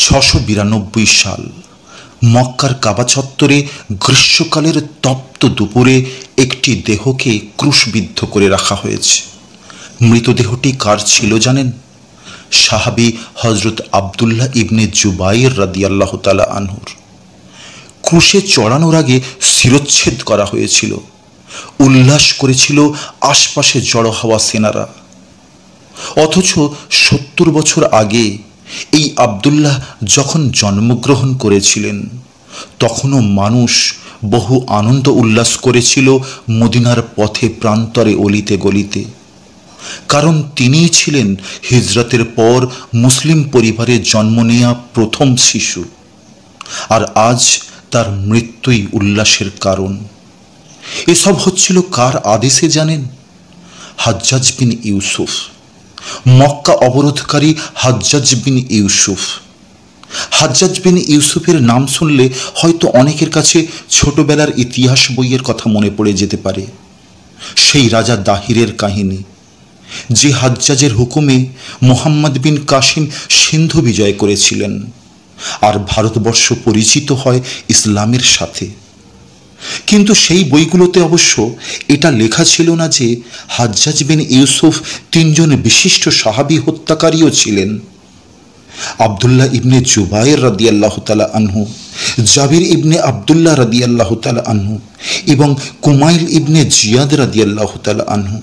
692 সাল মক্কার কাবা চত্বরে গ্রীষ্মকালের তপ্ত দুপুরে একটি দেহকে ক্রুশবিদ্ধ করে রাখা হয়েছে। মৃতদেহটি কার ছিল জানেন? সাহাবী হযরত আব্দুল্লাহ ইবনে জুবাইর রাদিয়াল্লাহু তাআলা আনহুর। ক্রুশে চড়ানোর আগে শিরচ্ছেদ করা হয়েছিল। উল্লাস করেছিল আশপাশে জড়ো হওয়া সেনারা। অথচ 70 বছর আগে এই আব্দুল্লাহ যখন জন্মগ্রহণ করেছিলেন তখনও মানুষ বহু আনন্দ উল্লাস করেছিল মদিনার পথে প্রান্তরে অলিতে গলিতে। কারণ তিনিই ছিলেন হিজরতের পর মুসলিম পরিবারে জন্ম নেয়া প্রথম শিশু। আর আজ তার মৃত্যুই উল্লাসের কারণ। এসব হচ্ছিল কার আদেশে জানেন? হাজ্জাজ বিন ইউসুফ, মক্কা অবরোধকারী হাজ্জাজ বিন ইউসুফ। হাজ্জাজ বিন ইউসুফের নাম শুনলে হয়তো অনেকের কাছে ছোটবেলার ইতিহাস বইয়ের কথা মনে পড়ে যেতে পারে। সেই রাজা দাহিরের কাহিনী, যে হাজ্জাজের হুকুমে মোহাম্মদ বিন কাসিম সিন্ধু বিজয় করেছিলেন আর ভারতবর্ষ পরিচিত হয় ইসলামের সাথে। কিন্তু সেই বইগুলোতে অবশ্য এটা লেখা ছিল না যে হাজ্জাজ বিন ইউসুফ 3 জন বিশিষ্ট সাহাবী হত্যাকারীও ছিলেন। আব্দুল্লাহ ইবনে জুবাইর রাদিয়াল্লাহু তাআলা আনহু, জাবির ইবনে আব্দুল্লাহ রাদিয়াল্লাহু তাআলা আনহু এবং কুমাইল ইবনে জিয়াদ রাদিয়াল্লাহু তাআলা আনহু,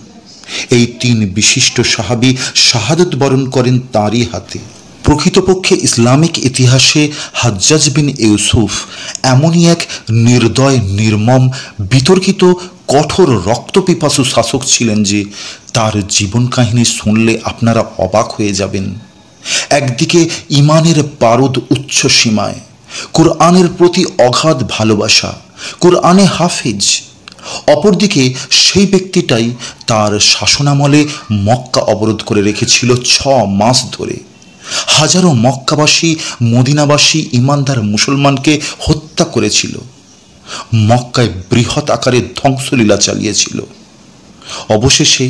এই 3 বিশিষ্ট সাহাবী শাহাদাত বরণ করেন তাঁরই হাতে। প্রকৃতপক্ষে ইসলামিক ইতিহাসে হাজ্জাজ বিন ইউসুফ এমনই এক নির্দয়, নির্মম, বিতর্কিত, কঠোর, রক্তপিপাসু শাসক ছিলেন যে তার জীবন কাহিনী শুনলে আপনারা অবাক হয়ে যাবেন। একদিকে ইমানের পারদ উচ্চ সীমায়, কুরআনের প্রতি অগাধ ভালোবাসা, কুরআনে হাফিজ। অপরদিকে সেই ব্যক্তিটাই তার শাসনামলে মক্কা অবরোধ করে রেখেছিল 6 মাস ধরে। হাজারো মক্কাবাসী, মদিনাবাসী ইমানদার মুসলমানকে হত্যা করেছিল। মক্কায় বৃহৎ আকারে ধ্বংসলীলা চালিয়েছিল। অবশেষে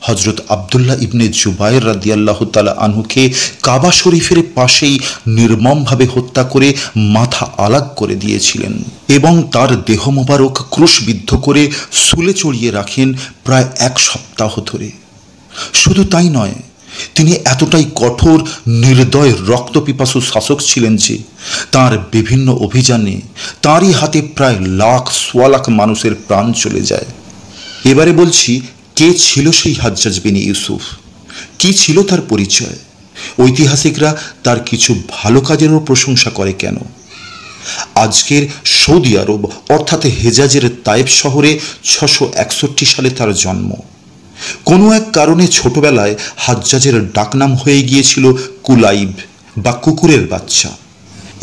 হযরত আব্দুল্লাহ ইবনে জুবাইর রাদিয়াল্লাহু তাআলা আনহুকে কাবা শরীফের পাশেই নির্মমভাবে হত্যা করে মাথা আলাগ করে দিয়েছিলেন এবং তার দেহ মোবারক ক্রুশবিদ্ধ করে শুলে চড়িয়ে রাখেন প্রায় 1 সপ্তাহ ধরে। শুধু তাই নয়, তিনি এতটাই কঠোর, নির্দয়, রক্তপিপাসু শাসক ছিলেন যে তার বিভিন্ন অভিযানে তাঁরই হাতে প্রায় সোয়া লাখ মানুষের প্রাণ চলে যায়। এবারে বলছি, কে ছিল সেই হাজ্জাজ বিন ইউসুফ? কি ছিল তার পরিচয়? ঐতিহাসিকরা তার কিছু ভালো কাজেরও প্রশংসা করে কেন? আজকের সৌদি আরব অর্থাৎ হেজাজের তায়েব শহরে 661 সালে তার জন্ম। কোনো এক কারণে ছোটবেলায় হাজ্জাজের ডাকনাম হয়ে গিয়েছিল কুলাইব বা কুকুরের বাচ্চা।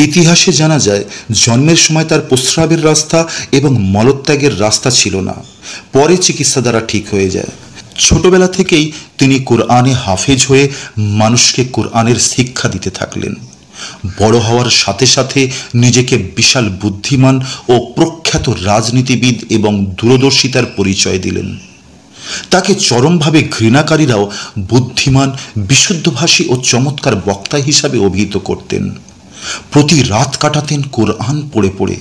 ইতিহাসে জানা যায় জন্মের সময় তার প্রস্রাবের রাস্তা এবং মলত্যাগের রাস্তা ছিল না, পরে চিকিৎসা দ্বারা ঠিক হয়ে যায়। ছোটবেলা থেকেই তিনি কোরআনে হাফেজ হয়ে মানুষকে কোরআনের শিক্ষা দিতে থাকলেন। বড় হওয়ার সাথে সাথে নিজেকে বিশাল বুদ্ধিমান ও প্রখ্যাত রাজনীতিবিদ এবং দূরদর্শিতার পরিচয় দিলেন। তাকে চরমভাবে ঘৃণাকারীরাও বুদ্ধিমান, বিশুদ্ধভাষী ও চমৎকার বক্তা হিসাবে অভিহিত করতেন। প্রতি রাত কাটাতেন কোরআন পড়ে পড়ে।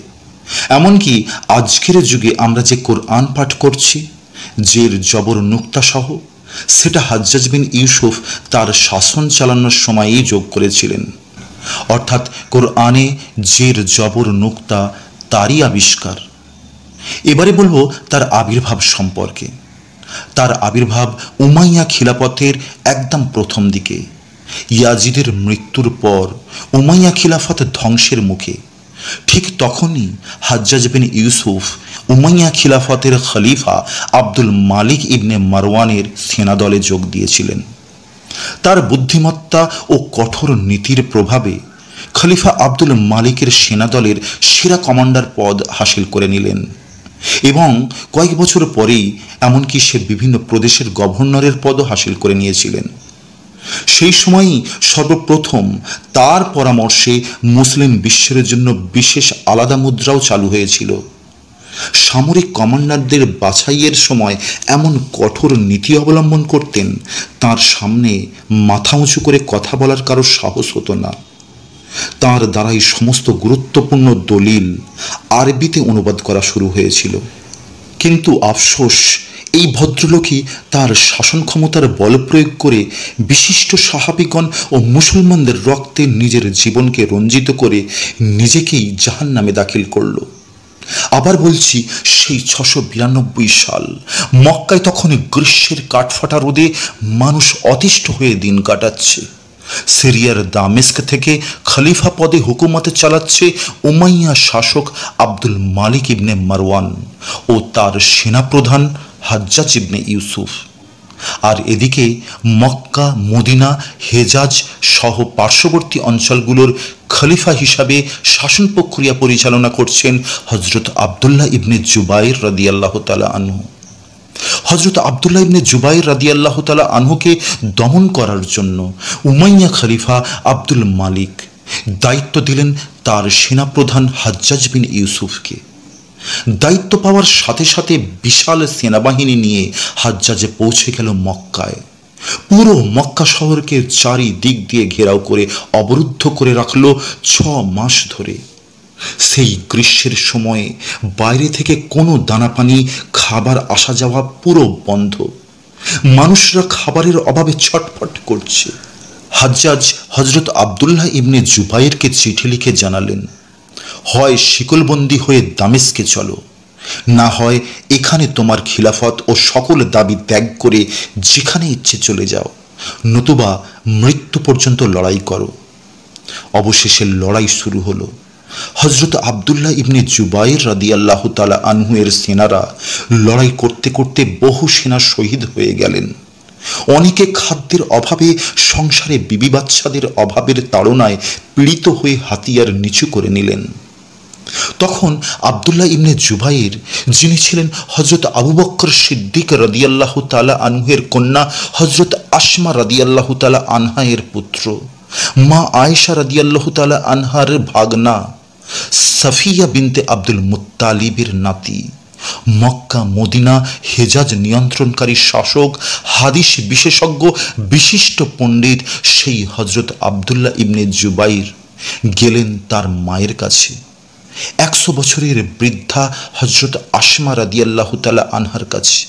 এমনকি আজকের যুগে আমরা যে কোরআন পাঠ করছি, জের জবর নুক্তা সহ, সেটা হাজ্জাজ বিন ইউসুফ তার শাসন চালানোর সময়ই যোগ করেছিলেন। অর্থাৎ কোরআনে জের জবর নুক্তা তারই আবিষ্কার। এবারে বলবো তার আবির্ভাব সম্পর্কে। তার আবির্ভাব উমাইয়া খিলাফতের একদম প্রথম দিকে। ইয়াজিদের মৃত্যুর পর উমাইয়া খিলাফত ধ্বংসের মুখে। ঠিক তখনই হাজ্জাজ বিন ইউসুফ উমাইয়া খিলাফতের খলিফা আব্দুল মালিক ইবনে মারওয়ানের সেনাদলে যোগ দিয়েছিলেন। তার বুদ্ধিমত্তা ও কঠোর নীতির প্রভাবে খলিফা আব্দুল মালিকের সেনাদলের সেরা কমান্ডার পদ হাসিল করে নিলেন এবং কয়েক বছর পরেই এমনকি সে বিভিন্ন প্রদেশের গভর্নরের পদও হাসিল করে নিয়েছিলেন। সেই সময়ই সর্বপ্রথম তার পরামর্শে মুসলিম বিশ্বের জন্য বিশেষ আলাদা মুদ্রাও চালু হয়েছিল। সামরিক কমান্ডারদের বাছাইয়ের সময় এমন কঠোর নীতি অবলম্বন করতেন, তার সামনে মাথা উঁচু করে কথা বলার কারো সাহস হতো না। তার দ্বারাই সমস্ত গুরুত্বপূর্ণ দলিল আরবিতে অনুবাদ করা শুরু হয়েছিল। কিন্তু আফসোস, এই ভদ্রলোকই তার শাসন ক্ষমতার বল প্রয়োগ করে বিশিষ্ট সাহাবীগণ ও মুসলমানদের রক্তে নিজের জীবনকে রঞ্জিত করে নিজেকেই জাহান্নামে দাখিল করল। আবার বলছি, সেই 692 সাল মক্কায় তখন গ্রীষ্মের কাঠফাটা রোদে মানুষ অতিষ্ঠ হয়ে দিন কাটাচ্ছে। সিরিয়ার দামেস্ক থেকে খলিফা পদে হুকুমত চালাচ্ছে উমাইয়া শাসক আব্দুল মালিক ইবনে মারওয়ান ও তার সেনাপ্রধান হাজ্জাজ ইবনে ইউসুফ। আর এদিকে মক্কা, মদিনা, হেজাজ সহ পার্শ্ববর্তী অঞ্চলগুলোর খলিফা হিসাবে শাসন প্রক্রিয়া পরিচালনা করছেন হযরত আব্দুল্লাহ ইবনে জুবাইর রাদিয়াল্লাহু তাআলা আনহু। হযরত আব্দুল্লাহ ইবনে জুবাইর রাদিয়াল্লাহু তাআলা আনহুকে দমন করার জন্য উমাইয়া খলিফা আব্দুল মালিক দায়িত্ব দিলেন তার সেনাপ্রধান হাজ্জাজ বিন ইউসুফকে। দায়িত্ব পাওয়ার সাথে সাথে বিশাল সেনাবাহিনী নিয়ে হাজ্জাজে পৌঁছে গেল মক্কায়। পুরো মক্কা শহরকে চারিদিক দিয়ে ঘেরাও করে অবরুদ্ধ করে রাখল 6 মাস ধরে। সেই গ্রীষ্মের সময়ে বাইরে থেকে কোনো দানা পানি, খাবার আসা যাওয়া পুরো বন্ধ। মানুষরা খাবারের অভাবে ছটফট করছে। হাজ্জাজ হযরত আব্দুল্লাহ ইবনে জুবাইরকে চিঠি লিখে জানালেন, হয় শিকলবন্দি হয়ে দামেস্কে চলো, না হয় এখানে তোমার খিলাফত ও সকল দাবি ত্যাগ করে যেখানে ইচ্ছে চলে যাও, নতুবা মৃত্যু পর্যন্ত লড়াই করো। অবশেষে লড়াই শুরু হলো। হযরত আব্দুল্লাহ ইবনে জুবাইর রাদিয়াল্লাহু তাআলা আনহু এর সেনারা লড়াই করতে করতে বহু সেনা শহীদ হয়ে গেলেন। অনেকে খাদ্যের অভাবে, সংসারে বিবি বাচ্চাদের অভাবের তাড়নায় পীড়িত হয়ে হাতিয়ার নিচু করে নিলেন। তখন আব্দুল্লাহ ইবনে জুবাইর, যিনি ছিলেন হযরত আবু বকর সিদ্দিক রাদিয়াল্লাহু তাআলা আনহু এর কন্যা হযরত আসমা রাদিয়াল্লাহু তাআলা আনহা এর পুত্র, মা আয়েশা রাদিয়াল্লাহু তাআলা আনহার ভাগনা সাফিয়া বিনতে আব্দুল মুত্তালিবের নাতি, মক্কা, মদিনা, হেজাজ নিয়ন্ত্রণকারী শাসক, হাদিস বিশেষজ্ঞ, বিশিষ্ট পণ্ডিত সেই হযরত আব্দুল্লাহ ইবনে জুবাইর গেলেন তার মায়ের কাছে। 100 বছরের বৃদ্ধা হযরত আসমা রাদিয়াল্লাহু তাআলা আনহার কাছে।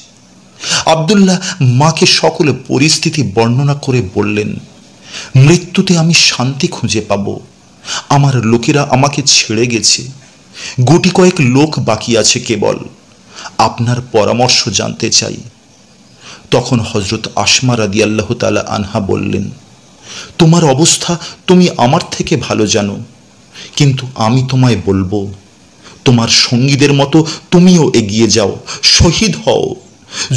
আব্দুল্লাহ মাকে সকল পরিস্থিতি বর্ণনা করে বললেন, মৃত্যুতে আমি শান্তি খুঁজে পাব। আমার লোকেরা আমাকে ছেড়ে গেছে, গুটি কয়েক লোক বাকি আছে কেবল। আপনার পরামর্শ জানতে চাই। তখন হযরত আসমা রাদিয়াল্লাহু তাআলা আনহা বললেন, তোমার অবস্থা তুমি আমার থেকে ভালো জানো, কিন্তু আমি তোমায় বলবো, তোমার সঙ্গীদের মতো তুমিও এগিয়ে যাও, শহীদ হও।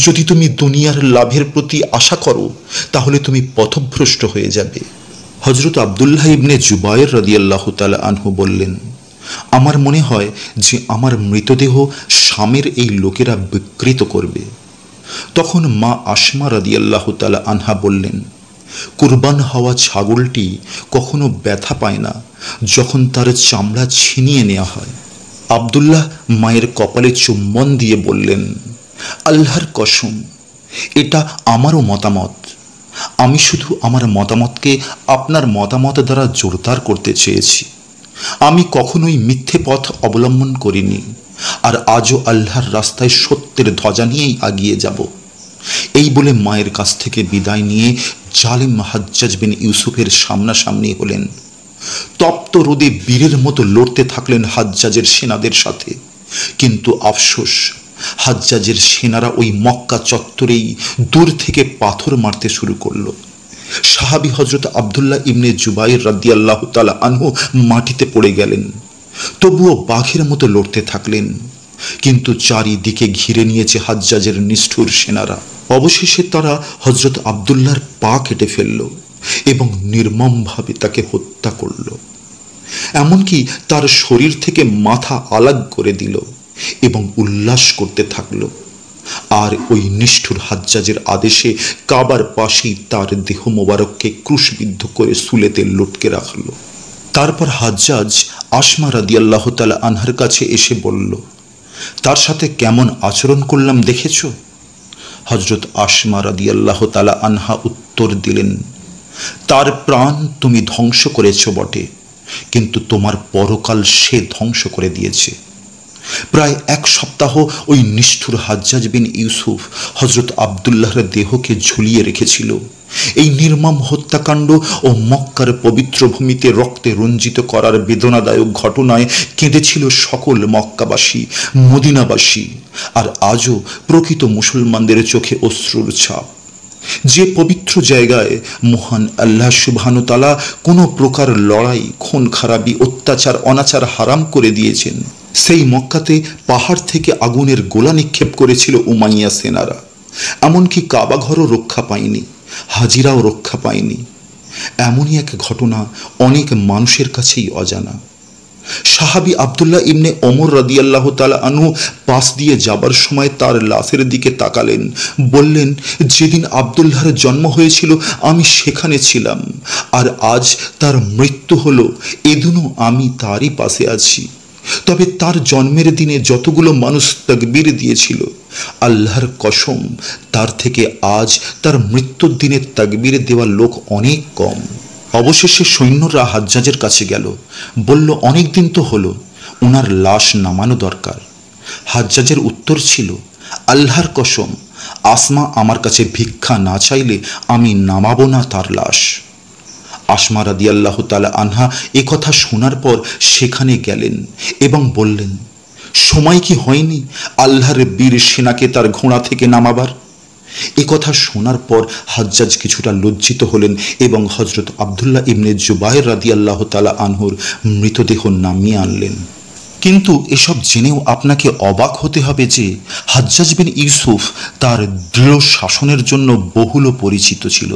যদি তুমি দুনিয়ার লাভের প্রতি আশা করো, তাহলে তুমি পথভ্রষ্ট হয়ে যাবে। হযরত আব্দুল্লাহ ইবনে জুবাইর রাদিয়াল্লাহু তাআলা আনহু বললেন, আমার মনে হয় যে আমার মৃতদেহ শামের এই লোকেরা বিকৃত করবে। তখন মা আসমা রাদিয়াল্লাহু তাআলা আনহা বললেন, কুরবান হওয়া ছাগলটি কখনো ব্যথা পায় না যখন তার চামড়া ছিনিয়ে নেওয়া হয়। আব্দুল্লাহ মায়ের কপালে চুম্বন দিয়ে বললেন, আল্লাহর কসম, এটা আমারও মতামত। আমি শুধু আমার মতামতকে আপনার মতামত দ্বারা জোরদার করতে চেয়েছি। আমি কখনোই মিথ্যে পথ অবলম্বন করিনি, আর আজও আল্লাহর রাস্তায় সত্যের ধ্বজা নিয়েই আগিয়ে যাব। এই বলে মায়ের কাছ থেকে বিদায় নিয়ে জালিম হাজ্জাজ বিন ইউসুফের সামনাসামনি হলেন। তপ্ত রোদে বীরের মতো লড়তে থাকলেন হাজ্জাজের সেনাদের সাথে। কিন্তু আফসোস, হাজ্জাজের সেনারা ওই মক্কা চত্বরেই দূর থেকে পাথর মারতে শুরু করলো। সাহাবী হযরত আব্দুল্লাহ ইবনে জুবাইর রাদিয়াল্লাহু তাআলা আনহু মাটিতে পড়ে গেলেন, তবুও বাঘের মতো লড়তে থাকলেন। কিন্তু চারিদিকে ঘিরে নিয়েছে হাজ্জাজের নিষ্ঠুর সেনারা। অবশেষে তারা হযরত আব্দুল্লাহর পা কেটে ফেলল এবং নির্মমভাবে তাকে হত্যা করল। এমনকি তার শরীর থেকে মাথা আলাগ করে দিল এবং উল্লাস করতে থাকল। আর ওই নিষ্ঠুর হাজ্জাজের আদেশে কাবার পাশেই তার দেহ মোবারককে ক্রুশবিদ্ধ করে সুলেতে লটকে রাখল। তারপর হাজ্জাজ আসমা রাদিয়াল্লাহু তাআলা আনহার কাছে এসে বলল, তার সাথে কেমন আচরণ করলাম দেখেছ? হযরত আসমা রাদিয়াল্লাহু তাআলা আনহা উত্তর দিলেন, তার প্রাণ তুমি ধ্বংস করেছ বটে, কিন্তু তোমার পরকাল সে ধ্বংস করে দিয়েছে। প্রায় 1 সপ্তাহ ওই নিষ্ঠুর হাজ্জাজ বিন ইউসুফ হযরত আব্দুল্লাহর দেহকে ঝুলিয়ে রেখেছিল। এই নির্মম হত্যাকাণ্ড ও মক্কার পবিত্র ভূমিতে রক্তে রঞ্জিত করার বেদনাদায়ক ঘটনায় কেঁদেছিল সকল মক্কাবাসী, মদিনাবাসী। আর আজও প্রকৃত মুসলমানদের চোখে অশ্রুর ছাপ। যে পবিত্র জায়গায় মহান আল্লাহ সুবহানাহু ওয়া তাআলা কোনো প্রকার লড়াই, খুন খারাপি, অত্যাচার, অনাচার হারাম করে দিয়েছেন, সেই মক্কাতে পাহাড় থেকে আগুনের গোলা নিক্ষেপ করেছিল উমাইয়া সেনারা। এমনকি কাবা ঘরও রক্ষা পায়নি, হাজিরাও রক্ষা পায়নি। এমনই এক ঘটনা অনেক মানুষের কাছেই অজানা। সাহাবী আব্দুল্লাহ ইবনে ওমর রাদিয়াল্লাহু তাআলা আনহু পাশ দিয়ে যাবার সময় তার লাশের দিকে তাকালেন, বললেন, যেদিন আব্দুল্লাহর জন্ম হয়েছিল আমি সেখানে ছিলাম, আর আজ তার মৃত্যু হলো, এদিনও আমি তারই পাশে আছি। তবে তার জন্মের দিনে যতগুলো মানুষ তাকবীর দিয়েছিল, আল্লাহর কসম তার থেকে আজ তার মৃত্যুর দিনে তাকবীর দেওয়া লোক অনেক কম। অবশেষে সৈন্যরা হাজ্জাজের কাছে গেল, বলল, অনেক দিন তো হলো, ওনার লাশ নামানো দরকার। হাজ্জাজের উত্তর ছিল, আল্লাহর কসম, আসমা আমার কাছে ভিক্ষা না চাইলে আমি নামাবো না তার লাশ। আসমা রাদিয়াল্লাহু তাআলা আনহা এ কথা শোনার পর সেখানে গেলেন এবং বললেন, সময় কি হয়নি আল্লাহর বীর সেনাকে তার ঘোড়া থেকে নামাবার? এ কথা শোনার পর হাজ্জাজ কিছুটা লজ্জিত হলেন এবং হযরত আব্দুল্লাহ ইবনে জুবায়ের রাদিয়াল্লাহু তাআলা আনহুর মৃতদেহ নামিয়ে আনলেন। কিন্তু এসব জেনেও আপনাকে অবাক হতে হবে যে হাজ্জাজ বিন ইউসুফ তার দৃঢ় শাসনের জন্য বহুল পরিচিত ছিল।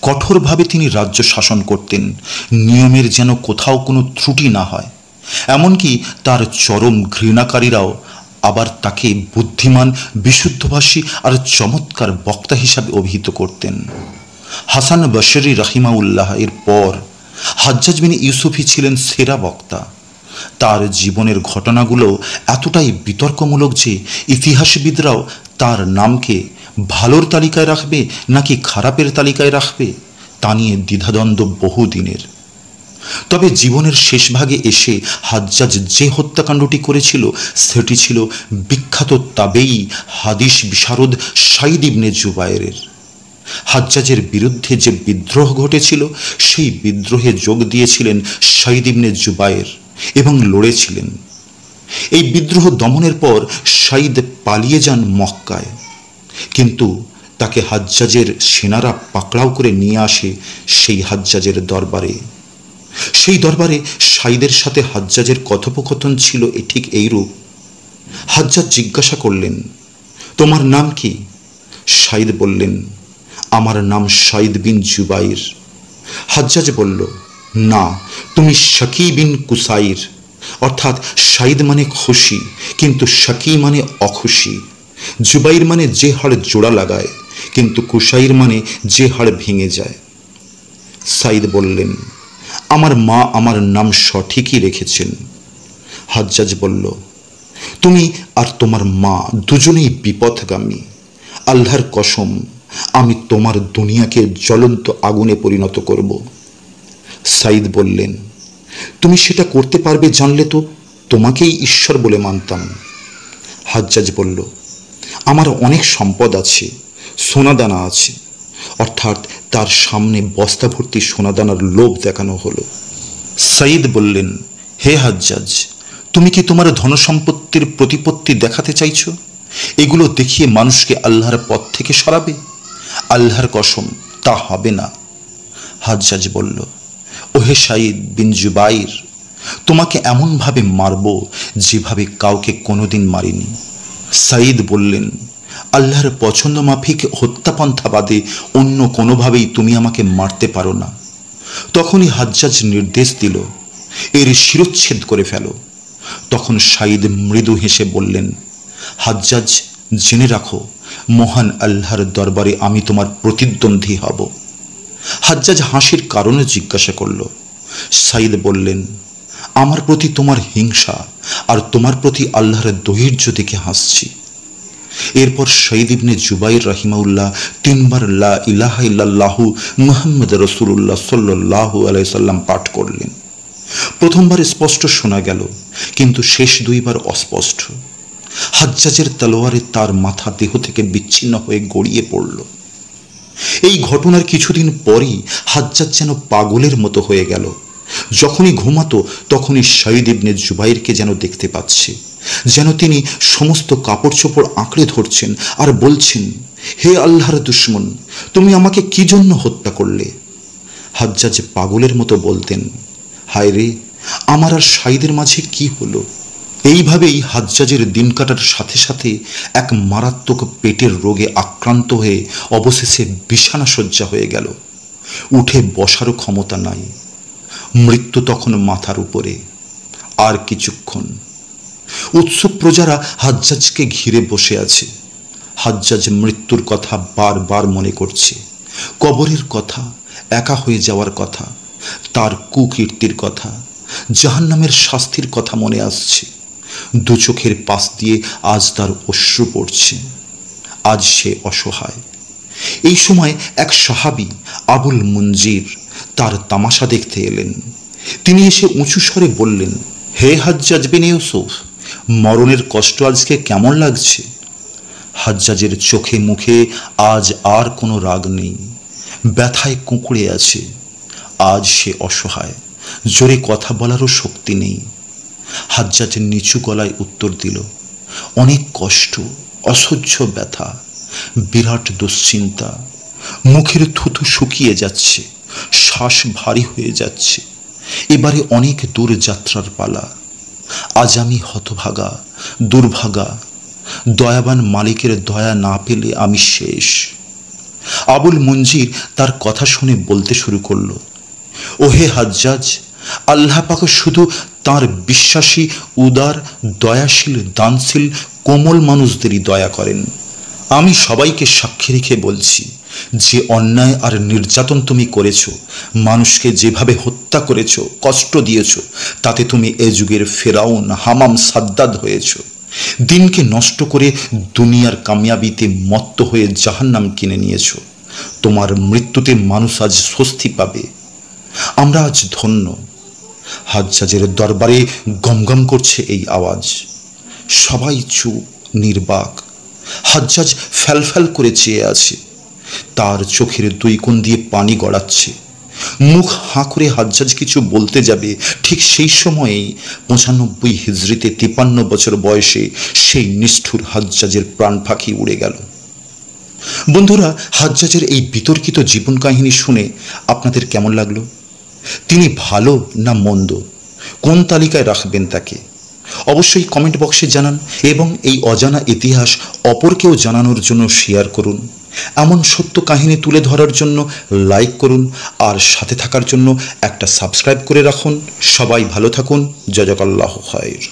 কঠোরভাবে তিনি রাজ্য শাসন করতেন, নিয়মের যেন কোথাও কোনো ত্রুটি না হয়। এমনকি তার চরম ঘৃণাকারীরাও আবার তাকে বুদ্ধিমান, বিশুদ্ধভাষী আর চমৎকার বক্তা হিসাবে অভিহিত করতেন। হাসান বসরি রাহিমাহুল্লাহ এর পর হাজ্জাজ বিন ইউসুফই ছিলেন সেরা বক্তা। তার জীবনের ঘটনাগুলো এতটাই বিতর্কমূলক যে ইতিহাসবিদরাও তার নামকে ভালোর তালিকায় রাখবে নাকি খারাপের তালিকায় রাখবে তা নিয়ে দ্বিধাদ্বন্দ্ব বহুদিনের। তবে জীবনের শেষ ভাগে এসে হাজ্জাজ যে হত্যাকাণ্ডটি করেছিল সেটি ছিল বিখ্যাত তাবেঈ হাদিস বিশারদ সাঈদ ইবনে জুবায়েরের। হাজ্জাজের বিরুদ্ধে যে বিদ্রোহ ঘটেছিল সেই বিদ্রোহে যোগ দিয়েছিলেন সাঈদ ইবনে জুবায়ের এবং লড়েছিলেন। এই বিদ্রোহ দমনের পর সাঈদ পালিয়ে যান মক্কায়, কিন্তু তাকে হাজ্জাজের সেনারা পাকড়াও করে নিয়ে আসে সেই হাজ্জাজের দরবারে। সেই দরবারে সাঈদের সাথে হাজ্জাজের কথোপকথন ছিল ঠিক এইরূপ। হাজ্জাজ জিজ্ঞাসা করলেন, তোমার নাম কি? সাঈদ বললেন, আমার নাম সাঈদ বিন জুবাইর। হাজ্জাজ বলল, না, তুমি শাকি বিন কুসাইর। অর্থাৎ সাঈদ মানে খুশি, কিন্তু শাকি মানে অখুশি। জুবাইর মানে যে হাড় জোড়া লাগায়, কিন্তু কুসাইর মানে যে হাড় ভেঙে যায়। সাঈদ বললেন, আমার মা আমার নাম সঠিকই রেখেছেন। হাজ্জাজ বলল, তুমি আর তোমার মা দুজনেই বিপথগামী। আল্লাহর কসম, আমি তোমার দুনিয়াকে জ্বলন্ত আগুনে পরিণত করব। সাঈদ বললেন, তুমি সেটা করতে পারবে জানলে তো তোমাকেই ঈশ্বর বলে মানতাম। হাজ্জাজ বলল, আমার অনেক সম্পদ আছে, সোনাদানা আছে। অর্থাৎ তার সামনে বস্তা ভর্তি সোনাদানার লোভ দেখানো হলো। সাঈদ বললেন, হে হাজ্জাজ, তুমি কি তোমার ধনসম্পত্তির প্রতিপত্তি দেখাতে চাইছো? এগুলো দেখিয়ে মানুষকে আল্লাহর পথ থেকে সরাবে? আল্লাহর কসম, তা হবে না। হাজ্জাজ বলল, ওহে সাঈদ বিন জুবাইর, তোমাকে এমনভাবে মারব যেভাবে কাউকে কোনোদিন মারিনি। সাঈদ বললেন, আল্লাহর পছন্দ মাফিক হত্যাপন্থা বাদে অন্য কোনোভাবেই তুমি আমাকে মারতে পারো না। তখনই হাজ্জাজ নির্দেশ দিল, এর শিরচ্ছেদ করে ফেলো। তখন সাঈদ মৃদু হেসে বললেন, হাজ্জাজ, জেনে রাখো, মহান আল্লাহর দরবারে আমি তোমার প্রতিদ্বন্দ্বী হব। হাজ্জাজ হাসির কারণে জিজ্ঞাসা করল। সাঈদ বললেন, আমার প্রতি তোমার হিংসা আর তোমার প্রতি আল্লাহর দহির্য দেখে হাসছি। এরপর সাঈদ ইবনে জুবাইর রাহিমাহুল্লাহ 3 বার লা ইলাহা ইল্লাল্লাহু মুহাম্মদ রাসূলুল্লাহ সাল্লাল্লাহু আলাইহি সাল্লাম পাঠ করলেন। প্রথমবার স্পষ্ট শোনা গেল, কিন্তু শেষ দুইবার অস্পষ্ট। হাজ্জাজের তলোয়ারে তার মাথা দেহ থেকে বিচ্ছিন্ন হয়ে গড়িয়ে পড়ল। এই ঘটনার কিছুদিন পরই হাজ্জাজ যেন পাগলের মতো হয়ে গেল। যখনই ঘুমাতো তখনই শহীদ ইবনে জুবাইরকে যেন দেখতে পাচ্ছে, যেন তিনি সমস্ত কাপড় চোপড় আঁকড়ে ধরছেন আর বলছেন, হে আল্লাহর দুশমন, তুমি আমাকে কি জন্য হত্যা করলে? হাজ্জাজ পাগলের মতো বলতেন, হায় রে, আমার আর শহীদের মাঝে কি হলো? এইভাবেই হাজ্জাজের দিন কাটার সাথে সাথে এক মারাত্মক পেটের রোগে আক্রান্ত হয়ে অবশেষে বিছানা শয্যা হয়ে গেল। উঠে বসারও ক্ষমতা নাই। মৃত্যু তখন মাথার উপরে। আর কিছুক্ষণ। উৎসুক প্রজারা হাজ্জাজকে ঘিরে বসে আছে। হাজ্জাজ মৃত্যুর কথা বারবার মনে করছে, কবরের কথা, একা হয়ে যাওয়ার কথা, তার কুকীর্তির কথা, জাহান্নামের শাস্তির কথা মনে আসছে। দু চোখের পাশ দিয়ে আজ তার অশ্রু পড়ছে। আজ সে অসহায়। এই সময় এক সাহাবী আবুল মুনজির তার তামাশা দেখতে এলেন। তিনি এসে উঁচু স্বরে বললেন, হে হাজ্জাজ বিন ইউসুফ, মরণের কষ্ট আজকে কেমন লাগছে? হাজ্জাজের চোখে মুখে আজ আর কোনো রাগ নেই, ব্যথায় কুঁকড়ে আছে। আজ সে অসহায়, জোরে কথা বলারও শক্তি নেই। হাজ্জাজ নিচু গলায় উত্তর দিল, অনেক কষ্ট, অসহ্য ব্যথা, বিরাট দুশ্চিন্তা। মুখের থুথু শুকিয়ে যাচ্ছে, শ্বাস ভারী হয়ে যাচ্ছে। এবারে অনেক দূর যাত্রার পালা। আজ আমি হতভাগা, দুর্ভাগা। দয়াবান মালিকের দয়া না পেলে আমি শেষ। আবুল মুনজির তার কথা শুনে বলতে শুরু করল, ওহে হাজ্জাজ, আল্লাহ পাক শুধু তাঁর বিশ্বাসী, উদার, দয়াশীল, দানশীল, কোমল মানুষদেরই দয়া করেন। আমি সবাইকে সাক্ষী রেখে বলছি, যে অন্যায় আর নির্যাতন তুমি করেছ, মানুষকে যেভাবে হত্যা করেছ, কষ্ট দিয়েছ, তাতে তুমি এ যুগের ফেরাউন, হামাম, সাদ্দাদ হয়েছ। দিনকে নষ্ট করে দুনিয়ার কামিয়াবিতে মত্ত হয়ে জাহান্নাম কিনে নিয়েছ। তোমার মৃত্যুতে মানুষ আজ স্বস্তি পাবে। আমরা আজ ধন্য। হাজ্জাজের দরবারে গমগম করছে এই আওয়াজ। সবাই চুপ, নির্বাক। হাজ্জাজ ফ্যালফ্যাল করে চেয়ে আছে। তার চোখের দুই কোণ দিয়ে পানি গড়াচ্ছে। মুখ হাঁ করে হাজ্জাজ কিছু বলতে যাবে, ঠিক সেই সময়েই 95 হিজরিতে 53 বছর বয়সে সেই নিষ্ঠুর হাজ্জাজের প্রাণ পাখি উড়ে গেল। বন্ধুরা, হাজ্জাজের এই বিতর্কিত জীবন কাহিনী শুনে আপনাদের কেমন লাগলো? তিনি ভালো না মন্দ, কোন তালিকায় রাখবেন তাকে? অবশ্যই কমেন্ট বক্সে জানান এবং এই অজানা ইতিহাস অপরকেও জানানোর জন্য শেয়ার করুন। এমন সত্য কাহিনী তুলে ধরার জন্য লাইক করুন আর সাথে থাকার জন্য একটা সাবস্ক্রাইব করে রাখুন। সবাই ভালো থাকুন। জাযাকাল্লাহু খায়র।